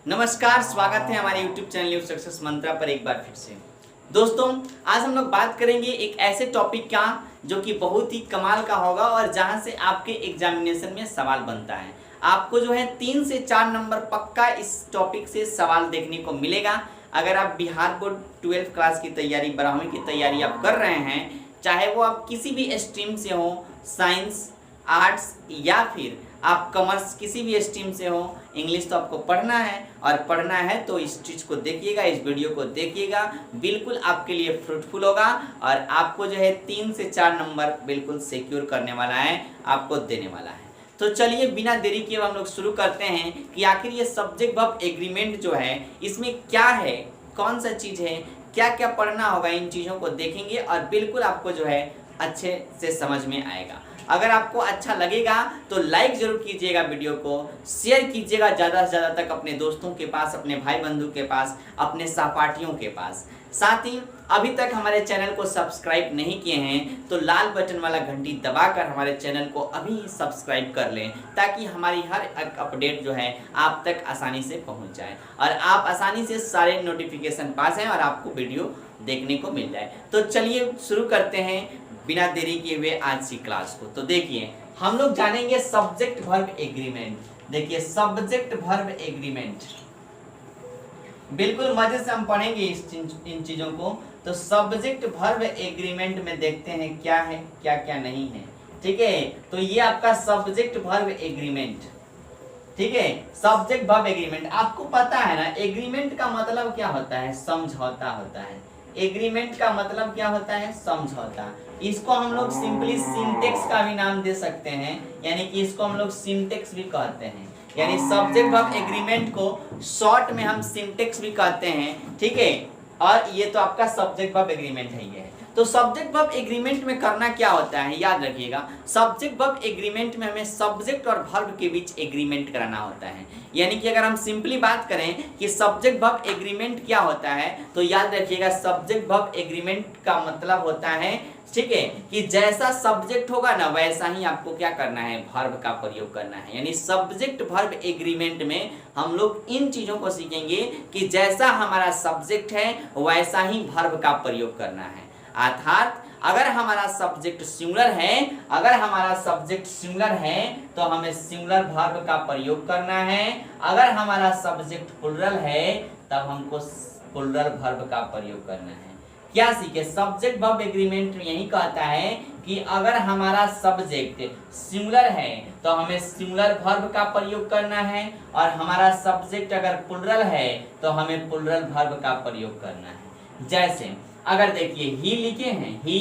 नमस्कार, स्वागत है हमारे YouTube चैनल न्यू सक्सेस मंत्रा पर एक बार फिर से। दोस्तों, आज हम लोग बात करेंगे एक ऐसे टॉपिक का जो कि बहुत ही कमाल का होगा और जहां से आपके एग्जामिनेशन में सवाल बनता है। आपको जो है 3 से 4 नंबर पक्का इस टॉपिक से सवाल देखने को मिलेगा। अगर आप बिहार बोर्ड 12th क्लास की तैयारी, 12वीं की तैयारी आप कर रहे हैं, चाहे वो आप किसी भी स्ट्रीम से हो, साइंस, आर्ट्स या फिर आप कॉमर्स, किसी भी स्ट्रीम से हो, इंग्लिश तो आपको पढ़ना है और पढ़ना है तो इस चीज़ को देखिएगा, इस वीडियो को देखिएगा, बिल्कुल आपके लिए फ्रूटफुल होगा और आपको जो है 3 से 4 नंबर बिल्कुल सिक्योर करने वाला है, आपको देने वाला है। तो चलिए बिना देरी किए हम लोग शुरू करते हैं कि आखिर ये सब्जेक्ट वर्ब एग्रीमेंट जो है इसमें क्या है, कौन सा चीज़ है, क्या क्या पढ़ना होगा, इन चीज़ों को देखेंगे और बिल्कुल आपको जो है अच्छे से समझ में आएगा। अगर आपको अच्छा लगेगा तो लाइक जरूर कीजिएगा, वीडियो को शेयर कीजिएगा ज़्यादा से ज़्यादा तक अपने दोस्तों के पास, अपने भाई बंधु के पास, अपने सहपाठियों के पास। साथ ही अभी तक हमारे चैनल को सब्सक्राइब नहीं किए हैं तो लाल बटन वाला घंटी दबाकर हमारे चैनल को अभी सब्सक्राइब कर लें ताकि हमारी हर एक अपडेट जो है आप तक आसानी से पहुंच जाए और आप आसानी से सारे नोटिफिकेशन पास हैं और आपको वीडियो देखने को मिल जाए। तो चलिए शुरू करते हैं बिना देरी किए हुए आज की क्लास को। तो देखिए हम लोग जानेंगे सब्जेक्ट वर्ब एग्रीमेंट। देखिए सब्जेक्ट वर्ब एग्रीमेंट बिल्कुल मजे से हम पढ़ेंगे इन चीजों को। तो सब्जेक्ट वर्ब एग्रीमेंट में देखते हैं क्या है क्या क्या नहीं है। ठीक है, तो ये आपका सब्जेक्ट वर्ब एग्रीमेंट। ठीक है, सब्जेक्ट वर्ब एग्रीमेंट आपको पता है ना, एग्रीमेंट का मतलब क्या होता है, समझौता होता है। एग्रीमेंट का मतलब क्या होता है, समझौता। इसको हम लोग सिंपली सिंटेक्स का भी नाम दे सकते हैं, यानी कि इसको हम लोग सिंटेक्स भी कहते हैं, यानी सब्जेक्ट वर्ब एग्रीमेंट को शॉर्ट में हम सिंटेक्स भी कहते हैं। ठीक है, और ये तो आपका सब्जेक्ट वर्ब एग्रीमेंट है ये। तो सब्जेक्ट वर्ब एग्रीमेंट में करना क्या होता है, याद रखिएगा, सब्जेक्ट वर्ब एग्रीमेंट में हमें सब्जेक्ट और वर्ब के बीच एग्रीमेंट कराना होता है। यानी कि अगर हम सिंपली बात करें कि सब्जेक्ट वर्ब एग्रीमेंट क्या होता है, तो याद रखिएगा सब्जेक्ट वर्ब एग्रीमेंट का मतलब होता है, ठीक है, कि जैसा सब्जेक्ट होगा ना वैसा ही आपको क्या करना है, वर्ब का प्रयोग करना है। यानी सब्जेक्ट वर्ब एग्रीमेंट में हम लोग इन चीजों को सीखेंगे कि जैसा हमारा सब्जेक्ट है वैसा ही वर्ब का प्रयोग करना है। अर्थात अगर हमारा सब्जेक्ट सिंगुलर है, तो हमें सिंगुलर वर्ब का प्रयोग करना है। अगर हमारा सब्जेक्ट प्लुरल है तब हमको प्लुरल वर्ब का प्रयोग करना है। क्या सीखे, सब्जेक्ट वर्ब एग्रीमेंट यही कहता है कि अगर हमारा सब्जेक्ट सिंगुलर है तो हमें सिंगुलर वर्ब का प्रयोग करना है और हमारा सब्जेक्ट अगर प्लुरल है तो हमें प्लुरल वर्ब का प्रयोग करना है। जैसे अगर देखिए ही लिखे हैं, ही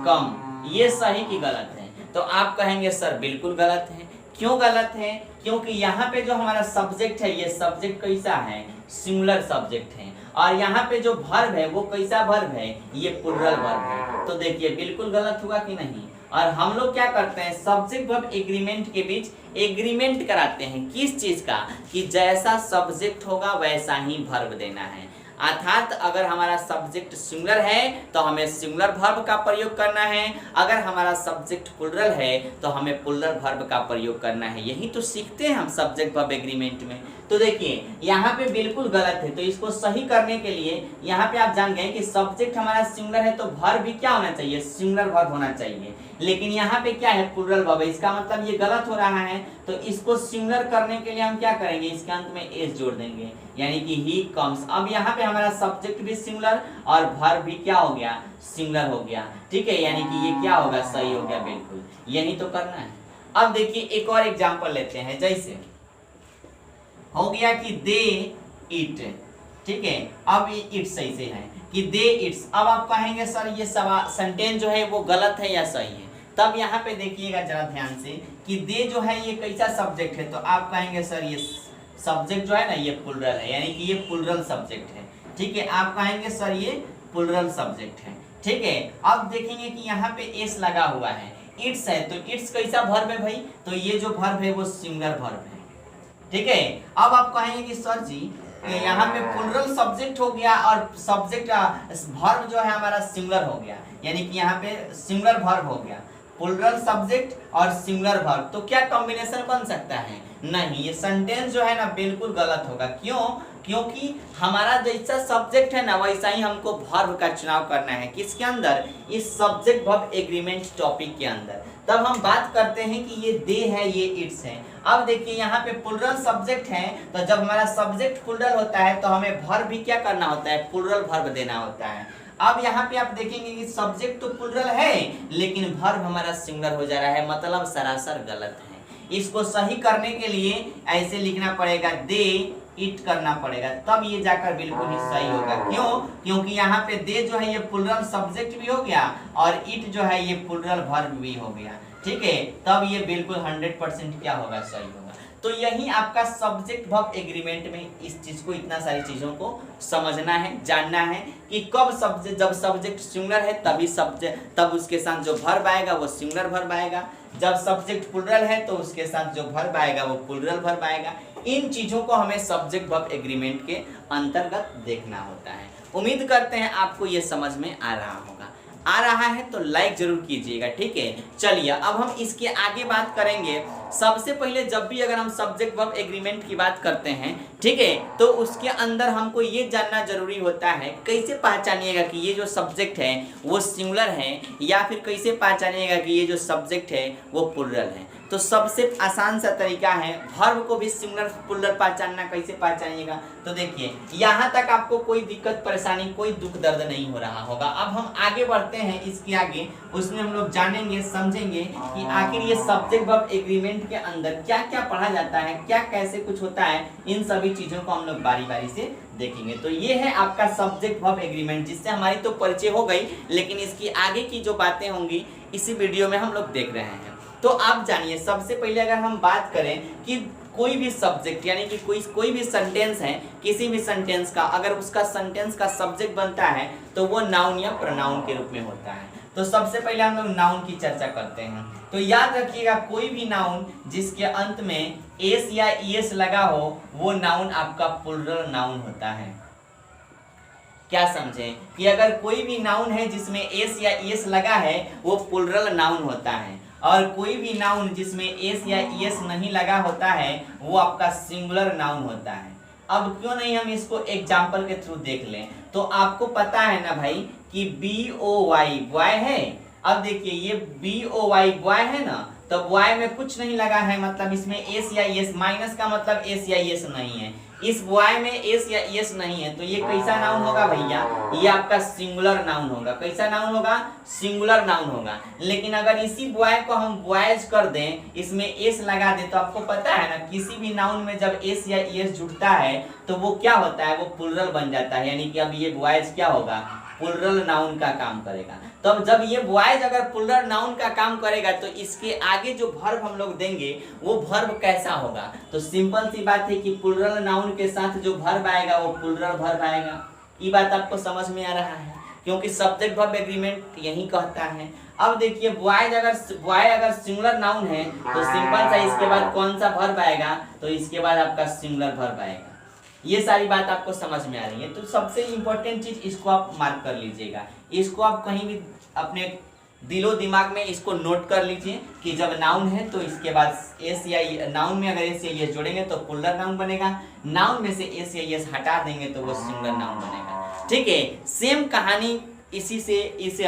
कम, ये सही की गलत है, तो आप कहेंगे सर बिल्कुल गलत है। क्यों गलत है, क्योंकि यहाँ पे जो हमारा सब्जेक्ट है ये सब्जेक्ट कैसा है, सिंगुलर सब्जेक्ट है, और यहाँ पे जो वर्ब है वो कैसा वर्ब है, ये प्लुरल वर्ब है। तो देखिए बिल्कुल गलत हुआ कि नहीं। और हम लोग क्या करते हैं, सब्जेक्ट वर्ब एग्रीमेंट के बीच एग्रीमेंट कराते हैं, किस चीज का, कि जैसा सब्जेक्ट होगा वैसा ही वर्ब देना है। अर्थात अगर हमारा सब्जेक्ट सिंगुलर है तो हमें सिंगुलर वर्ब का प्रयोग करना है, अगर हमारा सब्जेक्ट प्लुरल है तो हमें प्लुरल वर्ब का प्रयोग करना है। यही तो सीखते हैं हम सब्जेक्ट वर्ब एग्रीमेंट में। तो देखिए यहाँ पे बिल्कुल गलत है, तो इसको सही करने के लिए यहाँ पे आप जान गए कि सब्जेक्ट हमारा सिंगुलर है तो वर्ब भी क्या होना चाहिए, सिंगुलर वर्ब होना चाहिए। लेकिन यहाँ पे क्या है, प्लुरल वर्ब है, इसका मतलब ये गलत हो रहा है। तो इसको सिंगुलर करने के लिए हम क्या करेंगे, इसके अंत में एस जोड़ देंगे, यानी कि ही कम्स। अब यहाँ पे हमारा सब्जेक्ट भी सिंगुलर और वर्ब भी क्या हो गया, सिंगुलर हो गया। ठीक है, यानी कि ये क्या होगा, सही हो गया, बिल्कुल यही तो करना है। अब देखिए एक और एग्जाम्पल लेते हैं, जैसे हो गया कि दे इट। ठीक है, अब इट सही से है कि दे इट्स। अब आप कहेंगे सर ये सेंटेंस जो है वो गलत है या सही है। तब यहाँ पे देखिएगा जरा ध्यान से कि दे जो है ये कैसा सब्जेक्ट है, तो आप कहेंगे सर ये सब्जेक्ट जो है ना ये प्लुरल है, यानी कि ये प्लुरल सब्जेक्ट है। ठीक है, आप कहेंगे सर ये प्लुरल सब्जेक्ट है। ठीक है, अब देखेंगे कि यहाँ पे एस लगा हुआ है, इट्स है, तो इट्स कैसा वर्ब है भाई, तो ये जो वर्ब है वो सिंगुलर वर्ब है। ठीक है, अब आप कहेंगे कि सर जी यहाँ पे प्लुरल सब्जेक्ट हो गया और सब्जेक्ट वर्ब जो है हमारा सिंगुलर हो गया, यानी कि यहाँ पे सिंगुलर वर्ब हो गया, प्लुरल सब्जेक्ट और सिंगुलर वर्ब, तो क्या कॉम्बिनेशन बन सकता है, नहीं, ये सेंटेंस जो है ना बिल्कुल गलत होगा। क्यों? क्योंकि हमारा जैसा सब्जेक्ट है ना वैसा ही हमको वर्ब का चुनाव करना है। किसके अंदर? इस सब्जेक्ट वर्ब एग्रीमेंट टॉपिक के अंदर। तब हम बात करते हैं कि ये दे है, ये इट्स है। अब देखिए यहाँ पे प्लुरल सब्जेक्ट है, तो जब हमारा सब्जेक्ट प्लुरल होता है तो हमें वर्ब भी क्या करना होता है? प्लुरल वर्ब देना होता है। अब यहाँ पे आप देखेंगे कि सब्जेक्ट तो प्लुरल है लेकिन वर्ब हमारा सिंगुलर हो जा रहा है, मतलब सरासर गलत है। इसको सही करने के लिए ऐसे लिखना पड़ेगा, दे इट करना पड़ेगा, तब ये जाकर बिल्कुल ही सही होगा। क्यों? क्योंकि यहाँ पे दे जो है ये प्लुरल सब्जेक्ट भी हो गया और इट जो है ये प्लुरल वर्ब भी हो गया। ठीक है, तब ये बिल्कुल 100% क्या होगा? सही होगा। तो यही आपका सब्जेक्ट वर्ब एग्रीमेंट में इस चीज को, इतना सारी चीजों को समझना है, जानना है कि कब सब्जेक्ट, जब सब्जेक्ट सिंगुलर है तभी सब्जेक्ट, तब उसके साथ जो वर्ब आएगा वो सिंगुलर वर्ब आएगा। जब सब्जेक्ट प्लुरल है तो उसके साथ जो वर्ब आएगा वो प्लुरल वर्ब आएगा। इन चीजों को हमें सब्जेक्ट वर्ब एग्रीमेंट के अंतर्गत देखना होता है। उम्मीद करते हैं आपको ये समझ में आ रहा होगा। आ रहा है तो लाइक जरूर कीजिएगा। ठीक है, चलिए अब हम इसके आगे बात करेंगे। सबसे पहले जब भी अगर हम सब्जेक्ट वर्ब एग्रीमेंट की बात करते हैं, ठीक है, तो उसके अंदर हमको ये जानना जरूरी होता है कैसे पहचानिएगा कि ये जो सब्जेक्ट है वो सिंगुलर है, या फिर कैसे पहचानिएगा कि ये जो सब्जेक्ट है वो प्लुरल है। तो सबसे आसान सा तरीका है वर्ब को भी सिंगुलर प्लुरल पहचानना। कैसे पहचानिएगा? तो देखिए यहाँ तक आपको कोई दिक्कत परेशानी, कोई दुख दर्द नहीं हो रहा होगा। अब हम आगे बढ़ते हैं, इसके आगे उसमें हम लोग जानेंगे, समझेंगे कि आखिर ये सब्जेक्ट वर्ब एग्रीमेंट के अंदर क्या क्या पढ़ा जाता है, क्या कैसे कुछ होता है। इन सभी चीजों को हम लोग बारी बारी से देखेंगे। तो ये है आपका सब्जेक्ट वर्ब एग्रीमेंट, जिससे हमारी तो परिचय हो गई, लेकिन इसकी आगे की जो बातें होंगी इसी वीडियो में हम लोग देख रहे हैं। तो आप जानिए, सबसे पहले अगर हम बात करें कि कोई भी सब्जेक्ट यानी कि कोई भी सेंटेंस है, किसी भी सेंटेंस का अगर उसका सेंटेंस का सब्जेक्ट बनता है तो वो नाउन या प्रोनाउन के रूप में होता है। तो सबसे पहले हम लोग नाउन की चर्चा करते हैं। तो याद रखिएगा, कोई भी नाउन जिसके अंत में एस या ईएस लगा हो वो नाउन आपका प्लुरल नाउन होता है। क्या समझे कि अगर कोई भी नाउन है जिसमें एस या ईएस लगा है वो प्लुरल नाउन होता है, और कोई भी नाउन जिसमें एस या ईएस नहीं लगा होता है वो आपका सिंगुलर नाउन होता है। अब क्यों नहीं हम इसको एग्जाम्पल के थ्रू देख लें। तो आपको पता है ना भाई कि BOY बॉय है। अब देखिए ये BOY बॉय है ना, तो बॉय में कुछ नहीं लगा है, मतलब इसमें एस या ईएस, माइनस का मतलब एस या ईएस नहीं है, इस बॉय में एस या ईएस नहीं है, तो ये कैसा नाउन होगा भैया? ये आपका सिंगुलर नाउन होगा। कैसा नाउन होगा? सिंगुलर नाउन होगा। लेकिन अगर इसी बॉय को हम बॉयज कर दें, इसमें एस लगा दें, तो आपको पता है ना किसी भी नाउन में जब एस या ईएस जुड़ता है तो वो क्या होता है? वो प्लुरल बन जाता है। यानी कि अब ये बॉयज क्या होगा? प्लुरल नाउन का काम करेगा। तो अब जब ये बॉयज अगर प्लुरल नाउन का काम करेगा तो इसके आगे जो वर्ब हम लोग देंगे वो वर्ब कैसा होगा? तो सिंपल सी बात है कि प्लुरल नाउन के साथ जो वर्ब आएगा वो प्लुरल वर्ब आएगा। ये बात आपको समझ में आ रहा है? क्योंकि सब्जेक्ट वर्ब एग्रीमेंट यही कहता है। अब देखिए बॉय अगर सिंगुलर नाउन है तो सिंपल सा इसके बाद कौन सा वर्ब आएगा? तो इसके बाद आपका सिंगुलर वर्ब आएगा। ये सारी बात आपको समझ में आ रही है। तो सबसे इंपॉर्टेंट चीज इसको आप मार्क कर लीजिएगा, इसको आप कहीं भी अपने दिलो दिमाग में इसको नोट कर लीजिए कि जब नाउन है तो इसके बाद एस या नाउन में अगर एस या एस जोड़ेंगे तो प्लुरल नाउन बनेगा, नाउन में से एस या एस हटा देंगे तो वो सिंगुलर नाउन बनेगा। ठीक है, सेम कहानी इसी से इस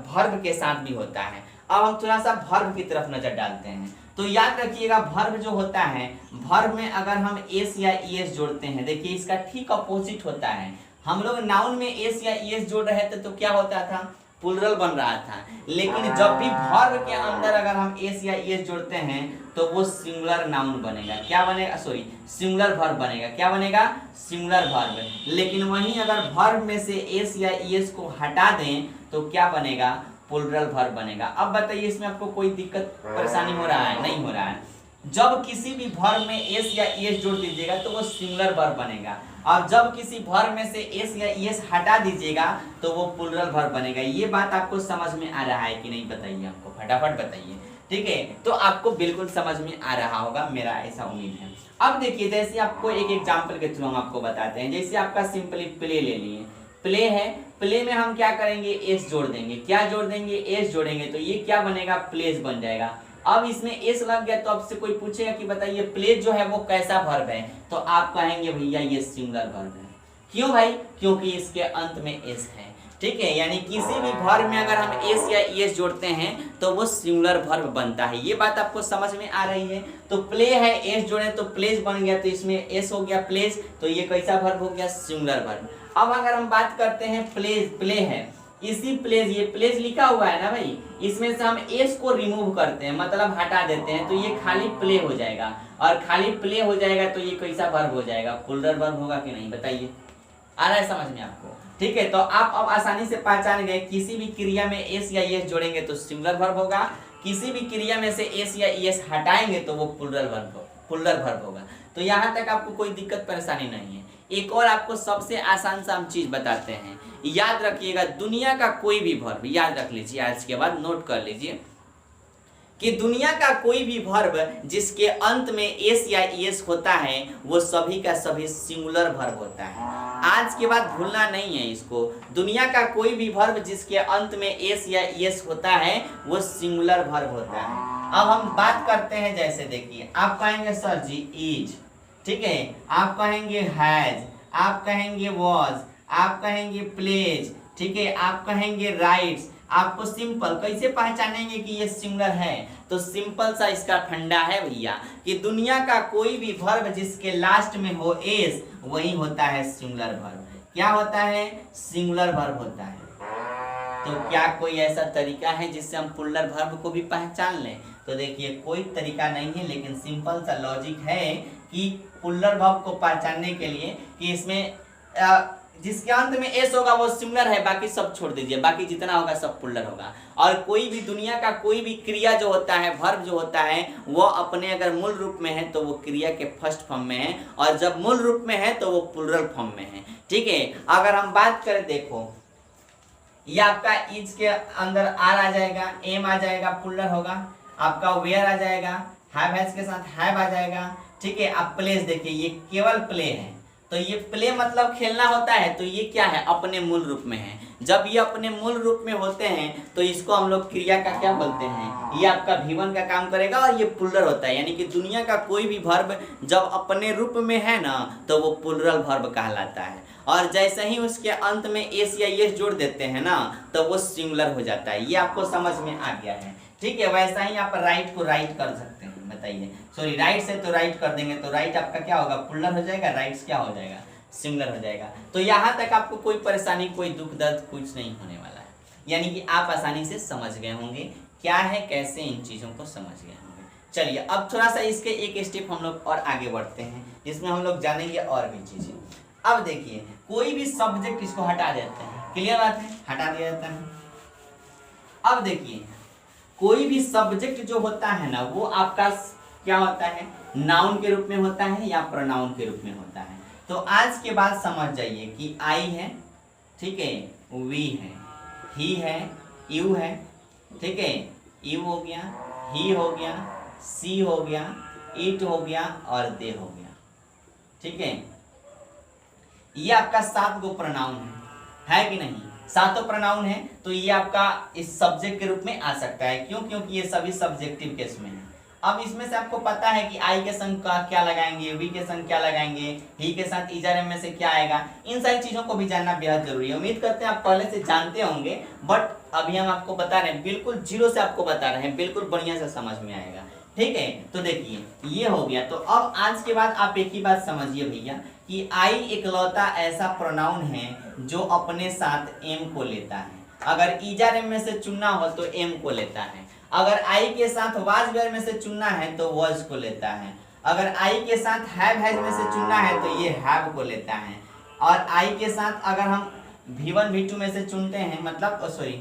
वर्ब के साथ भी होता है। अब हम थोड़ा सा वर्ब की तरफ नजर डालते हैं। तो याद रखिएगा वर्ब जो होता है, वर्ब में अगर हम एस या ईएस जोड़ते हैं, देखिए इसका ठीक अपोजिट होता है। हम लोग नाउन में एस या ईएस जोड़ रहे थे तो क्या होता था? प्लुरल बन रहा था। लेकिन जब भी वर्ब के अंदर अगर हम एस या ईएस जोड़ते हैं तो वो सिंगुलर नाउन बनेगा। क्या बनेगा? सॉरी, सिंगुलर वर्ब बनेगा। क्या बनेगा? Singular verb. लेकिन वहीं अगर वर्ब में से एस या ईएस को हटा दें तो क्या बनेगा? प्लुरल वर्ब बनेगा। अब बताइए इसमें आपको कोई दिक्कत परेशानी हो रहा है? नहीं हो रहा है। जब किसी भी वर्ब में एस या ईएस जोड़ दीजिएगा तो वो सिंगुलर वर्ब बनेगा, और जब किसी वर्ब में से एस या ईएस हटा दीजिएगा तो वो प्लुरल वर्ब बनेगा। ये बात आपको समझ में आ रहा है कि नहीं? बताइए, हमको फटाफट बताइए। ठीक है, तो आपको बिल्कुल समझ में आ रहा होगा, मेरा ऐसा उम्मीद है। अब देखिए जैसे आपको एक एग्जाम्पल के थ्रू हम आपको बताते हैं। जैसे आपका सिंपली प्ले ले लिए, प्ले है, प्ले में हम क्या करेंगे? एस जोड़ देंगे। क्या जोड़ देंगे? एस जोड़ेंगे, तो ये क्या बनेगा? प्लेस बन जाएगा। अब इसमें एस लग गया तो आपसे कोई पूछेगा कि बताइए प्लेज जो है वो कैसा वर्ब है, तो आप कहेंगे भैया ये सिंगुलर वर्ब है। क्यों भाई? क्योंकि इसके अंत में एस है। ठीक है, यानी किसी भी वर्ब में अगर हम एस या ईएस जोड़ते हैं तो वो सिंगुलर वर्ब बनता है। ये बात आपको समझ में आ रही है? तो प्ले है, एस जोड़े तो प्लेज बन गया, तो इसमें एस हो गया प्लेज, तो ये कैसा वर्ब हो गया? Singular verb. अब अगर हम बात करते हैं प्लेज, प्ले है, इसी प्लेज, ये प्लेज लिखा हुआ है ना भाई, इसमें से हम एस को रिमूव करते हैं, मतलब हटा देते हैं, तो ये खाली प्ले हो जाएगा। और खाली प्ले हो जाएगा तो ये कैसा वर्ब हो जाएगा? प्लुरल वर्ब होगा कि नहीं? बताइए, आ रहा है समझ में आपको? ठीक है, तो आप अब आसानी से पहचान गए, किसी भी क्रिया में एस या एस जोड़ेंगे तो सिंगुलर वर्ब होगा, किसी भी क्रिया में से एस या एस हटाएंगे तो वो प्लुरल वर्ब होगा। तो यहाँ तक आपको कोई दिक्कत परेशानी नहीं है। एक और आपको सबसे आसान सा हम चीज बताते हैं, याद रखिएगा, दुनिया का कोई भी वर्ब, याद रख लीजिए, आज के बाद नोट कर लीजिए कि दुनिया का कोई भी वर्ब जिसके अंत में एस या एस होता है वो सभी का सभी सिंगुलर वर्ब होता है। आज के बाद भूलना नहीं है इसको, दुनिया का कोई भी वर्ब जिसके अंत में एस या एस होता है वो सिंगुलर वर्ब होता है। अब हम बात करते हैं, जैसे देखिए, आप कहेंगे सर जी इज, ठीक है, आप कहेंगे हैज, आप कहेंगे वॉज, आप कहेंगे प्लेज, ठीक है, आप कहेंगे राइट्स। आपको सिंपल कैसे पहचानेंगे कि ये सिंगुलर है? तो सिंपल सा इसका फंडा है भैया कि दुनिया का कोई भी वर्ब जिसके लास्ट में हो एस, वही होता है सिंगुलर वर्ब। क्या होता है? सिंगुलर वर्ब होता है। तो क्या कोई ऐसा तरीका है जिससे हम प्लुरल वर्ब को भी पहचान लें? तो देखिए, कोई तरीका नहीं है, लेकिन सिंपल सा लॉजिक है कि प्लुरल वर्ब को पहचानने के लिए कि इसमें जिसके अंत में एस होगा वो सिंगुलर है, बाकी सब छोड़ दीजिए, बाकी जितना होगा सब प्लुरल होगा। और कोई भी दुनिया का कोई भी क्रिया जो होता है, वर्ब जो होता है, वो अपने अगर मूल रूप में है तो वो क्रिया के फर्स्ट फॉर्म में है, और जब मूल रूप में है तो वो प्लुरल फॉर्म में है। ठीक है, अगर हम बात करें, देखो ये आपका इज के अंदर आर आ जाएगा, एम आ जाएगा, प्लुरल होगा, आपका वेयर आ जाएगा, हैव हैज के साथ हैव आ जाएगा। ठीक है, आप प्लेस देखिए, ये केवल प्ले है, तो ये प्ले मतलब खेलना होता है, तो ये क्या है? अपने मूल रूप में है। जब ये अपने मूल रूप में होते हैं तो इसको हम लोग क्रिया का क्या बोलते हैं? ये आपका V1 का काम करेगा और ये प्लुरल होता है। यानी कि दुनिया का कोई भी वर्ब जब अपने रूप में है ना तो वो प्लुरल वर्ब कहलाता है, और जैसे ही उसके अंत में एस या एस जोड़ देते हैं ना तो वो सिंगुलर हो जाता है। ये आपको समझ में आ गया है? ठीक है, वैसा ही आप राइट को राइट कर सकते हैं। बताइए, सॉरी, राइट से तो राइट कर देंगे तो राइट आपका क्या होगा? प्लुरल हो जाएगा, राइट्स क्या हो जाएगा? सिंगुलर हो जाएगा। तो यहाँ तक आपको कोई परेशानी, कोई दुख दर्द कुछ नहीं होने वाला है, यानी कि आप आसानी से समझ गए होंगे क्या है, कैसे इन चीज़ों को समझ गए होंगे। चलिए, अब थोड़ा सा इसके एक स्टेप हम लोग और आगे बढ़ते हैं, जिसमें हम लोग जानेंगे और भी चीज़ें। अब देखिए, कोई भी सब्जेक्ट इसको हटा देते हैं, क्लियर बात है, हटा दिया जाता है। अब देखिए, कोई भी सब्जेक्ट जो होता है ना वो आपका क्या होता है? नाउन के रूप में होता है या प्रोनाउन के रूप में होता है। तो आज के बाद समझ जाइए कि आई है, ठीक है, वी है, ही है, यू है, ठीक है, यू हो गया, ही हो गया, सी हो गया, इट हो गया और दे हो गया। ठीक है, ये आपका 7 गो प्रोनाउन है कि नहीं? 7 प्रोनाउन है, तो ये आपका इस सब्जेक्ट के रूप में आ सकता है। क्यों? क्योंकि ये सभी सब्जेक्टिव केस में है। अब इसमें से आपको पता है कि आई के संग का क्या लगाएंगे, वी के संग क्या लगाएंगे, ही के साथ इजर में से क्या आएगा, इन सारी चीजों को भी जानना बेहद जरूरी है। उम्मीद करते हैं आप पहले से जानते होंगे, बट अभी हम आपको बता रहे हैं, बिल्कुल जीरो से आपको बता रहे हैं, बिल्कुल बढ़िया से समझ में आएगा। ठीक है, तो देखिए ये हो गया। तो अब आज के बाद आप एक ही बात समझिए भैया कि आई इकलौता ऐसा प्रोनाउन है जो अपने साथ एम को लेता है। अगर इजर में से चुनना हो तो एम को लेता है, अगर आई के साथ वाज वेयर में से चुनना है तो वाज को लेता है, अगर आई के साथ हैव हैज में से चुनना है तो ये हैव को लेता है, और आई के साथ अगर हम V1 V2 में से चुनते हैं, मतलब सॉरी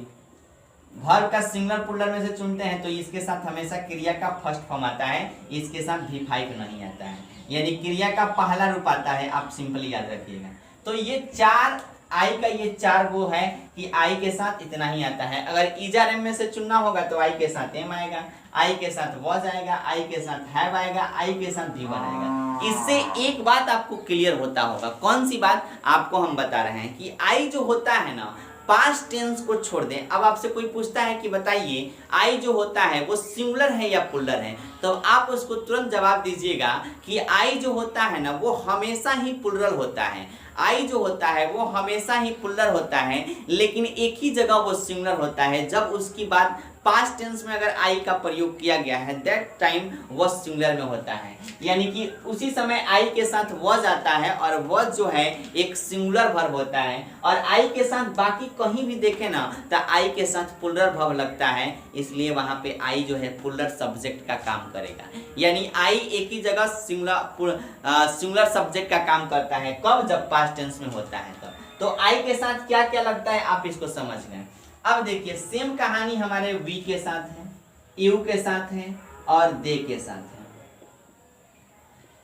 वर्ब का सिंगुलर प्लुरल में से चुनते हैं तो इसके साथ हमेशा क्रिया का फर्स्ट फॉर्म आता है, इसके साथ V5 नहीं आता है, यानी क्रिया का पहला रूप आता है। आप सिंपली याद रखिएगा। तो ये 4 आई का ये 4 वो है कि आई के साथ इतना ही आता है। अगर इजर एम में से चुनना होगा तो आई के साथ एम आएगा, आई के साथ वॉज आएगा, आई के साथ हैव आएगा, आई के साथ V1 आएगा। इससे एक बात आपको क्लियर होता होगा। कौन सी बात? आपको हम बता रहे हैं कि आई जो होता है ना पास्ट टेंस को छोड़ दें। अब आपसे कोई पूछता है कि बताइए आई जो होता है वो सिंगुलर है या प्लुरल है, तो आप उसको तुरंत जवाब दीजिएगा कि आई जो होता है ना वो हमेशा ही प्लुरल होता है। आई जो होता है वो हमेशा ही प्लुरल होता है, लेकिन एक ही जगह वो सिंगुलर होता है जब उसकी बात पास्ट टेंस में अगर आई का प्रयोग किया गया है, दैट टाइम वह सिंगुलर में होता है। यानी कि उसी समय आई के साथ वॉज आता है और वॉज जो है एक सिंगुलर वर्ब होता है, और आई के साथ बाकी कहीं भी देखें ना तो आई के साथ प्लुरल वर्ब लगता है, इसलिए वहां पे आई जो है प्लुरल सब्जेक्ट का काम करेगा। यानी आई एक ही जगह सिंगुलर सब्जेक्ट का काम करता है, कब? जब पास्ट टेंस में होता है तब। तो आई के साथ क्या क्या लगता है आप इसको समझ लें। अब देखिए सेम कहानी हमारे वी के साथ है, यू के साथ है और दे के साथ है।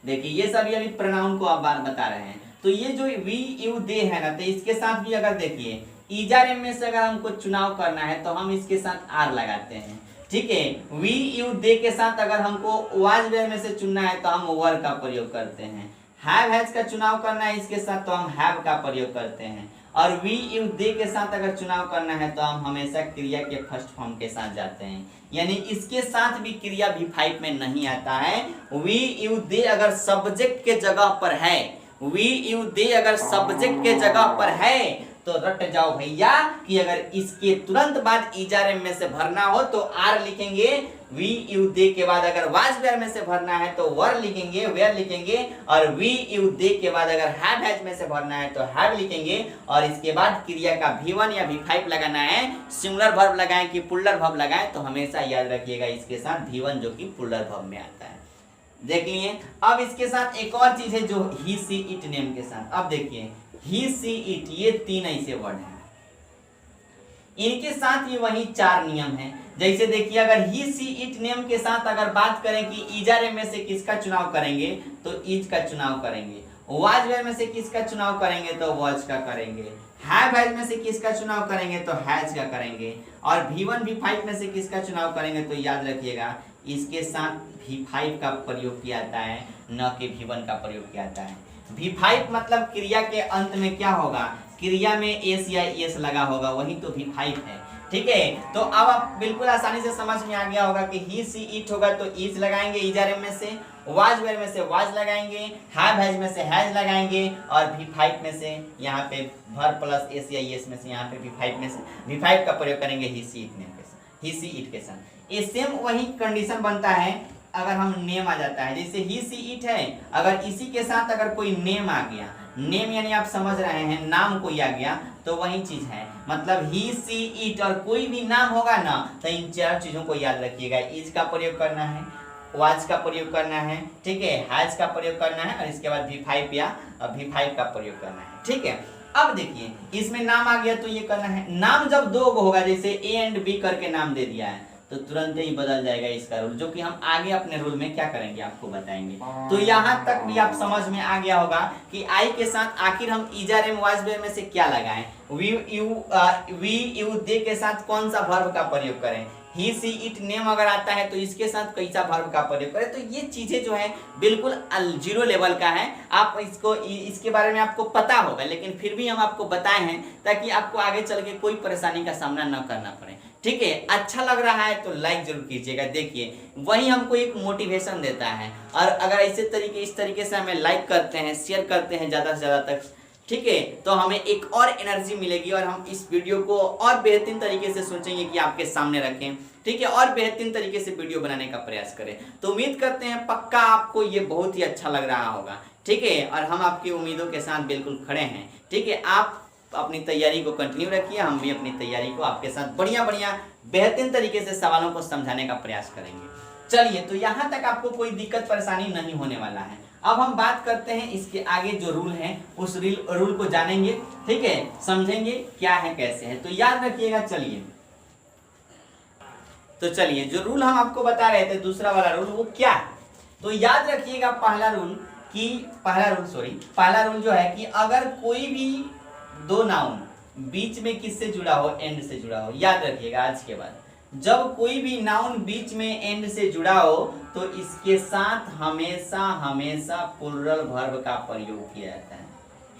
देखिए ये सभी अभी प्रोनाउन को आप बार बता रहे हैं। तो ये जो वी यू दे है ना, तो इसके साथ भी अगर देखिए इजार में से अगर हमको चुनाव करना है तो हम इसके साथ आर लगाते हैं, ठीक है। वी यू दे के साथ अगर हमको वाज वेयर में से चुनना है तो हम वर का प्रयोग करते हैं। हैव हैज का चुनाव करना है इसके साथ तो हम हैव का प्रयोग करते हैं, और वी यू दे के साथ अगर चुनाव करना है तो हम हमेशा क्रिया के फर्स्ट फॉर्म के साथ जाते हैं। यानी इसके साथ भी क्रिया V5 में नहीं आता है। वी यू दे अगर सब्जेक्ट के जगह पर है, वी यू दे अगर सब्जेक्ट के जगह पर है तो रट जाओ भैया कि अगर इसके तुरंत बाद इजार में से भरना हो तो आर लिखेंगे, वी यू दे के बाद अगर वाज वेयर में से भरना है तो वर लिखेंगे, वेयर लिखेंगे, और वी यू दे के बाद अगर हैव हैज में से भरना है तो हैव लिखेंगे, और इसके बाद क्रिया का V1 या V5 लगाना है, सिंगुलर वर्ब लगाएं कि प्लुरल वर्ब लगाएं, तो हमेशा याद रखिएगा इसके साथ V1 जो कि प्लुरल वर्ब में आता है। देख लिए। अब इसके साथ एक और चीज है जो ही सी इट नेम के साथ। अब देखिए ही सी इट, ये तीन ऐसे वर्ड हैं, इनके साथ भी वही चार नियम हैं। जैसे देखिए अगर ही सी इट नेम के साथ अगर बात करें कि इजार में से किसका चुनाव करेंगे तो इज का चुनाव करेंगे, वाज वेयर में से किसका चुनाव करेंगे तो वाज का करेंगे, हैव हैज में से किसका चुनाव करेंगे तो हैज का करेंगे, और V1 V5 में से किसका चुनाव करेंगे तो याद रखिएगा इसके साथ V5 का प्रयोग किया जाता है, न कि V1 का प्रयोग किया जाता है। V5 मतलब क्रिया के अंत में क्या होगा, क्रिया में एस या एस लगा होगा, वही तो V5 है, ठीक है। तो अब आप बिल्कुल आसानी से समझ में आ गया होगा कि ही सी इट होगा तो इज लगाएंगे इजार में से, वाज वेयर में से वाज लगाएंगे, हैव हैज में से हैज लगाएंगे, और V5 में से यहाँ पे भर प्लस एस या एस में से यहाँ पे V5 में से V5 का प्रयोग करेंगे ही सी इट नेम के साथ, ही सी इट के साथ। ये सेम वही कंडीशन बनता है अगर हम नेम आ जाता है, जैसे ही सी इट है, अगर इसी के साथ अगर कोई नेम आ गया, नेम यानी आप समझ रहे हैं नाम कोई आ गया, तो वही चीज है, मतलब ही सी इट और कोई भी नाम होगा ना तो इन चार चीजों को याद रखिएगा, इज का प्रयोग करना है, वाज का प्रयोग करना है, ठीक है, हैज का प्रयोग करना है, और इसके बाद V5 या V5 का प्रयोग करना है, ठीक है। अब देखिए इसमें नाम आ गया तो ये करना है, नाम जब दो होगा जैसे A एंड B करके नाम दे दिया है तो तुरंत ही बदल जाएगा इसका रूल, जो कि हम आगे अपने रूल में क्या करेंगे आपको बताएंगे। तो यहाँ तक भी आप समझ में आ गया होगा कि आई के साथ आखिर हम इजार एम वाज वेयर में से क्या लगाएं, वी यू दे के साथ कौन सा वर्ब का प्रयोग करें, ही सी इट नेम अगर आता है तो इसके साथ कैसा वर्ब का प्रयोग करें। तो ये चीजें जो है बिल्कुल जीरो लेवल का है, आप इसको इसके बारे में आपको पता होगा, लेकिन फिर भी हम आपको बताए हैं ताकि आपको आगे चल के कोई परेशानी का सामना न करना पड़े, ठीक है। अच्छा लग रहा है तो लाइक जरूर कीजिएगा। देखिए वही हमको एक मोटिवेशन देता है, और अगर इस तरीके से हमें लाइक करते हैं, शेयर करते हैं ज़्यादा से ज़्यादा तक, ठीक है, तो हमें एक और एनर्जी मिलेगी और हम इस वीडियो को और बेहतरीन तरीके से सोचेंगे कि आपके सामने रखें, ठीक है, और बेहतरीन तरीके से वीडियो बनाने का प्रयास करें। तो उम्मीद करते हैं पक्का आपको ये बहुत ही अच्छा लग रहा होगा, ठीक है, और हम आपकी उम्मीदों के साथ बिल्कुल खड़े हैं, ठीक है। आप अपनी तैयारी को कंटिन्यू रखिए, हम भी अपनी तैयारी को आपके साथ बढ़िया बेहतरीन तरीके से सवालों को समझाने का प्रयास करेंगे। चलिए, तो यहाँ तक आपको कोई दिक्कत परेशानी नहीं होने वाला है। अब हम बात करते हैं इसके आगे जो रूल है उस रूल को जानेंगे, ठीक है, समझेंगे क्या है कैसे है। तो याद रखिएगा। चलिए जो रूल हम आपको बता रहे थे दूसरा वाला रूल वो क्या है, तो याद रखिएगा पहला रूल जो है कि अगर कोई भी दो नाउन बीच में किससे जुड़ा हो, एंड से जुड़ा हो, याद रखिएगा आज के बाद जब कोई भी नाउन बीच में एंड से जुड़ा हो तो इसके साथ हमेशा प्लुरल वर्ब का प्रयोग किया जाता है।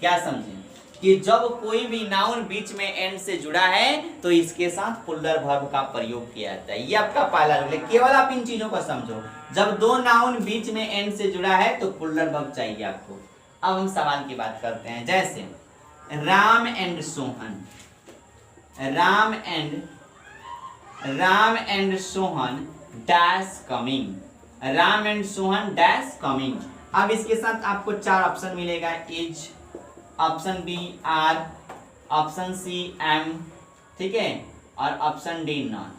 क्या समझे कि जब कोई भी नाउन बीच में एंड से जुड़ा है तो इसके साथ पुल्लर वर्ब का प्रयोग किया जाता है। ये आपका पहला रूल है, केवल आप इन चीजों को समझो। जब दो नाउन बीच में एंड से जुड़ा है तो पुल्लर वर्ब चाहिए आपको। अब हम सवाल की बात करते हैं, जैसे Ram and Sohan, Ram and Sohan dash coming, Ram and Sohan dash coming. अब इसके साथ आपको 4 ऑप्शन मिलेगा, is, option B R, option C M, ठीक है, और ऑप्शन डी नॉट।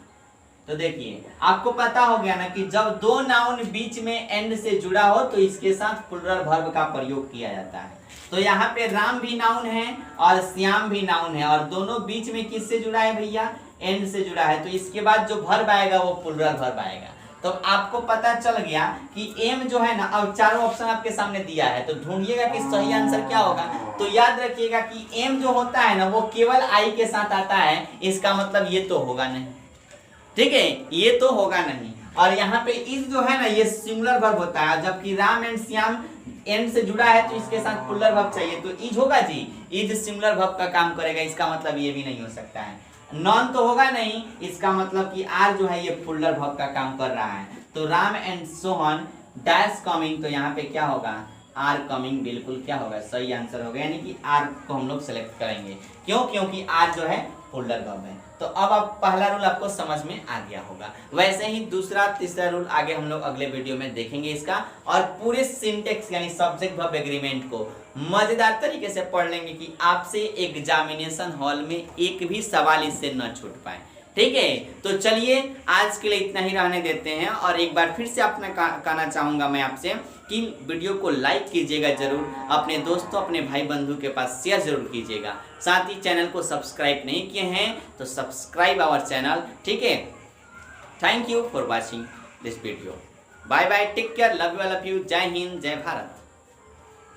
तो देखिए आपको पता हो गया ना कि जब दो नाउन बीच में एंड से जुड़ा हो तो इसके साथ प्लूरल वर्ब का प्रयोग किया जाता है। तो यहाँ पे राम भी नाउन है और श्याम भी नाउन है और दोनों बीच में किससे जुड़ा है भैया, एंड से जुड़ा है। तो इसके बाद जो वर्ब आएगा वो प्लूरल वर्ब आएगा। तो आपको पता चल गया कि एम जो है ना, अब चारों ऑप्शन आपके सामने दिया है तो ढूंढिएगा कि सही आंसर क्या होगा। तो याद रखिएगा कि एम जो होता है ना वो केवल आई के साथ आता है, इसका मतलब ये तो होगा नहीं, ठीक है, ये तो होगा नहीं। और यहाँ पे इज जो है ना ये सिंगुलर वर्ब होता है, जबकि राम एंड श्याम एंड से जुड़ा है तो इसके साथ प्लूरल वर्ब चाहिए। तो इज होगा जी, इज सिंगुलर वर्ब का काम करेगा, इसका मतलब ये भी नहीं हो सकता है। नॉन तो होगा नहीं, इसका मतलब कि आर जो है ये प्लूरल वर्ब का काम कर रहा है। तो Ram and Sohan dash coming, तो यहाँ पे क्या होगा, आर कमिंग बिल्कुल क्या होगा, सही आंसर होगा। यानी कि आर को हम लोग सेलेक्ट करेंगे, क्यों, क्योंकि आर जो है प्लूरल वर्ब है। तो अब आप पहला रूल आपको समझ में आ गया होगा। वैसे ही दूसरा तीसरा रूल आगे हम लोग अगले वीडियो में देखेंगे इसका, और पूरे सिंटेक्स यानी सब्जेक्ट वर्ब एग्रीमेंट को मजेदार तरीके से पढ़ लेंगे कि आपसे एग्जामिनेशन हॉल में एक भी सवाल इससे न छूट पाए, ठीक है। तो चलिए आज के लिए इतना ही रहने देते हैं, और एक बार फिर से अपना कहना चाहूंगा मैं आपसे कि वीडियो को लाइक कीजिएगा जरूर, अपने दोस्तों अपने भाई बंधु के पास शेयर जरूर कीजिएगा। साथ ही चैनल को सब्सक्राइब नहीं किए हैं तो सब्सक्राइब आवर चैनल, ठीक है। Thank you for watching this video, bye bye, take care, love you all of you, जय हिंद, जय भारत।